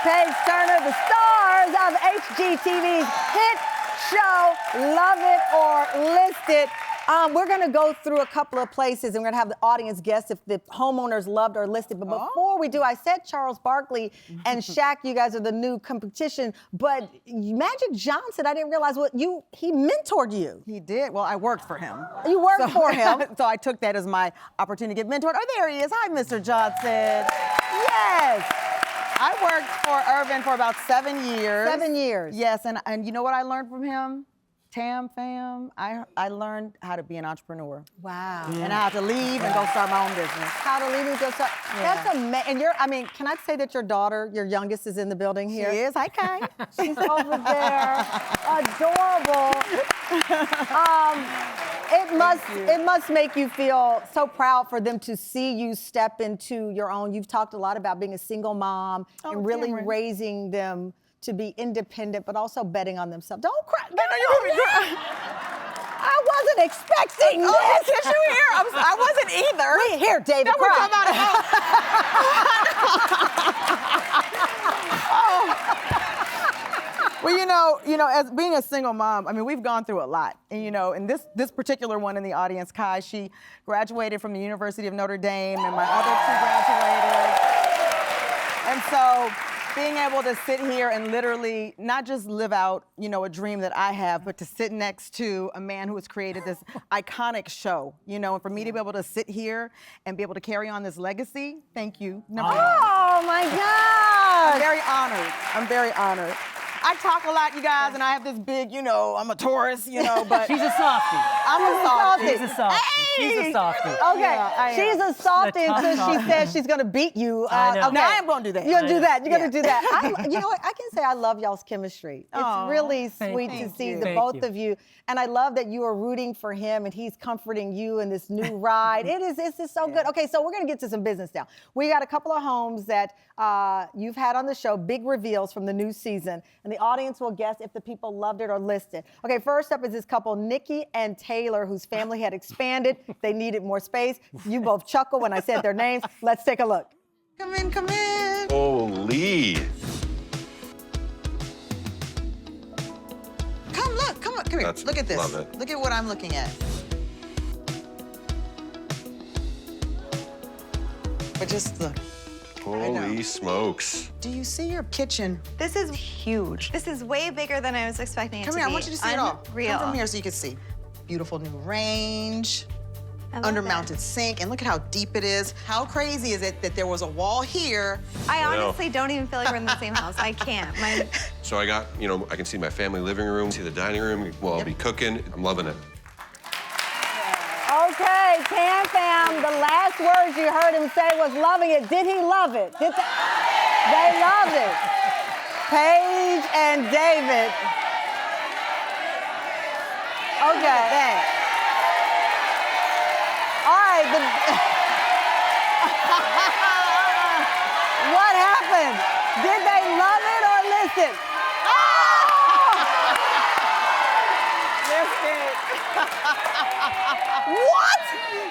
Paige Turner, the stars of HGTV's hit show, Love It or List It. We're going to go through a couple of places, and we're going to have the audience guess if the homeowners loved or listed. But before we do, I said Charles Barkley and Shaq, you guys are the new competition. But Magic Johnson, I didn't realize he mentored you. He did. Well, I worked for him. You worked for him. So I took that as my opportunity to get mentored. Oh, there he is. Hi, Mr. Johnson. Yes. I worked for Irvin for about 7 years. 7 years. Yes, and you know what I learned from him? Tam fam, I learned how to be an entrepreneur. Wow. And how to leave and go start my own business. How to leave and go start. Yeah. That's amazing. And can I say that your daughter, your youngest, is in the building here? She is. Hi, Kai. She's over there. Adorable. It must make you feel so proud for them to see you step into your own. You've talked a lot about being a single mom and really Tamron. raising them to be independent, but also betting on themselves. Don't cry. I know you want me to cry. I wasn't expecting this. Oh, did you hear? I wasn't either. Wait, here, David, That would cry. come out of Well, you know, as being a single mom, I mean, we've gone through a lot. And this particular one in the audience, Kai, she graduated from the University of Notre Dame, and my other two graduated. And so being able to sit here and literally not just live out, a dream that I have, but to sit next to a man who has created this iconic show, and for me to be able to sit here and be able to carry on this legacy, thank you. Oh, my God. I'm very honored. I'm very honored. I talk a lot, you guys, and I have this big, I'm a Taurus, but She's a softie. I'm a softie. She's a softie. She's a softie. Okay, Yeah, she's a softie The tough until she softie. says she's gonna beat you. I know. Okay. No, I am gonna do that. You're gonna do that. You're Yeah. gonna do that. You know what? I can say I love y'all's chemistry. It's Aw, really thank sweet you. to see Thank the you. both Thank you. of you, and I love that you are rooting for him and he's comforting you in this new ride. It's just so good. Okay, so we're gonna get to some business now. We got a couple of homes that you've had on the show, big reveals from the new season, and the audience will guess if the people loved it or listed. Okay, first up is this couple, Nikki and Taylor, whose family had expanded. They needed more space. You both chuckled when I said their names. Let's take a look. Come in, come in. Holy. Come here. That's- Look at this. love it. Look at what I'm looking at. But just look. know. Holy smokes. Do you see your kitchen? This is huge. This is way bigger than I was expecting it Come to here, be. I want you to see it all. Unreal. Come from here so you can see. Beautiful new range, I love undermounted sink, and look at how deep it is. How crazy is it that there was a wall here? it. I know. honestly don't even feel like we're in the same house. I can't. So I got, I can see my family living room, see the dining room. Well, I'll be cooking. I'm loving it. Okay, Tam Fam, the last words you heard him say was loving it. Did he love it? They loved it. Paige and David. Okay. All right. What happened? Did they love it or listen? What?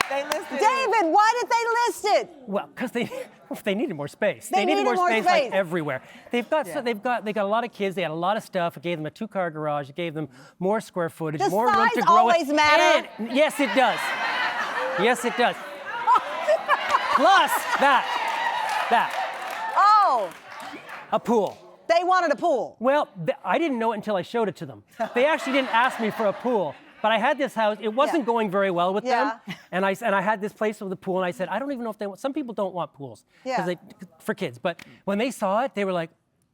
They listed. David, why did they list it? Well, because they needed more space. They needed more space space. like everywhere. They got a lot of kids. They had a lot of stuff. It gave them a 2-car garage. It gave them more square footage, Does more room size to grow. always matter? And, yes, it does. Yes, it does. Plus that Oh, a pool. they wanted a pool. Well, I didn't know it until I showed it to them. They actually didn't ask me for a pool. But I had this house. It wasn't going very well with them. And I had this place with a pool, and I said, I don't even know if they want. Some people don't want pools for kids. But when they saw it, they were like,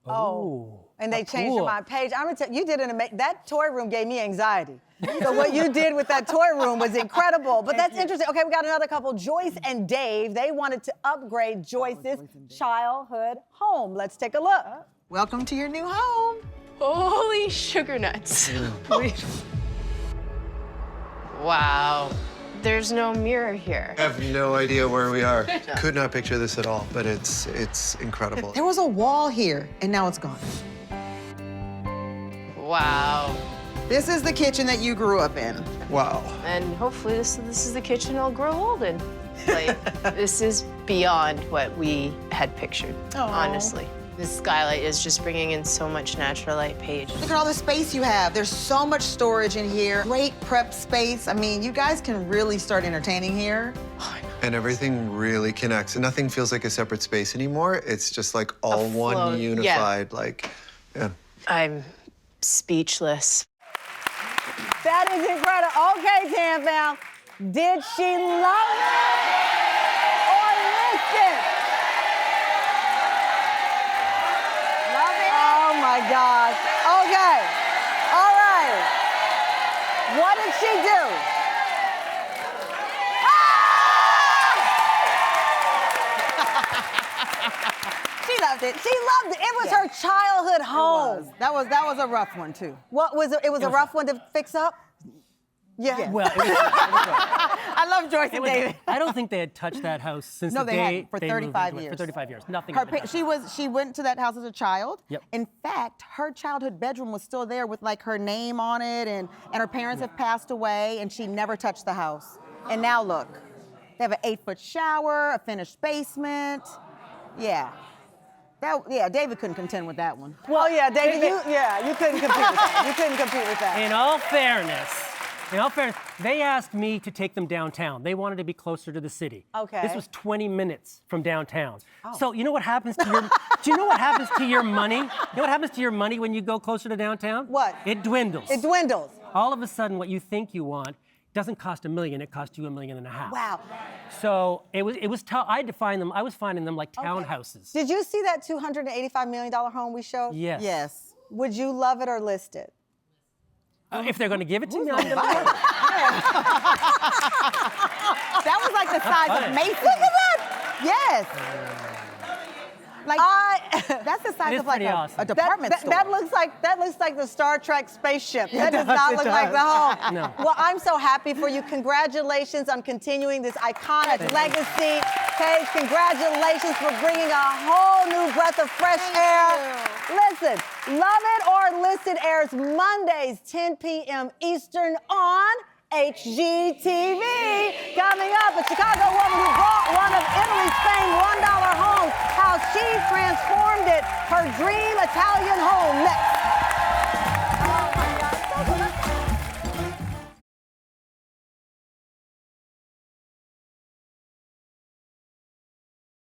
oh. And they a changed pool. your mind. Paige, I'm gonna tell you, did that toy room gave me anxiety. So what you did with that toy room was incredible. But that's interesting. Okay, we got another couple, Joyce and Dave. They wanted to upgrade Joyce's childhood home. Let's take a look. Welcome to your new home. Holy sugar nuts. Wow. There's no mirror here. I have no idea where we are. Could not picture this at all, but it's incredible. There was a wall here, and now it's gone. Wow. This is the kitchen that you grew up in. Wow. And hopefully this is the kitchen I'll grow old in. Like, this is beyond what we had pictured, honestly. This skylight is just bringing in so much natural light, Paige. Look at all the space you have. There's so much storage in here. Great prep space. I mean, you guys can really start entertaining here. And everything really connects. And nothing feels like a separate space anymore. It's just like all flow, one yeah. unified, like, yeah. I'm speechless. That is incredible. Okay, Tam Fam. Did she love it or miss it? Love it? Oh my gosh. Okay. All right. What did she do? She loved it. She loved it. It was her childhood home. That was a rough one, too. What was it? It was a rough one to fix up? Yeah. Well, it was, I love Joyce and David. I don't think they had touched that house since No, the they day hadn't, for they 35 moved into it. years. For 35 years. Nothing Her had been touched. she went to that house as a child. Yep. In fact, her childhood bedroom was still there with like her name on it, and her parents have passed away, and she never touched the house. And now look, they have an 8-foot shower, a finished basement. Yeah. David couldn't contend with that one. Well, yeah, David, you couldn't compete with that. You couldn't compete with that. In all fairness, they asked me to take them downtown. They wanted to be closer to the city. Okay. This was 20 minutes from downtown. Oh. So you know what happens to your? Do you know what happens to your money? You know what happens to your money when you go closer to downtown? What? It dwindles. It dwindles. All of a sudden, what you think you want doesn't cost $1 million. It costs you $1.5 million. Wow. So it was tough. I had to find them. I was finding them like townhouses. Did you see that $285 million home we showed? Yes. Yes. Would you love it or list it? If they're going to give it to me, I'm going to That was like the size of Macy's. Look at that. Yes. Like that's the size of like a department store. That looks like the Star Trek spaceship. That does not look like the home. No. Well, I'm so happy for you. Congratulations on continuing this iconic legacy. Paige, congratulations for bringing a whole new breath of fresh air. Listen, Love It or List It airs Mondays, 10 p.m. Eastern on HGTV. Coming up, a Chicago woman who bought one of Italy's famed $1 homes, how she transformed it, her dream Italian home next.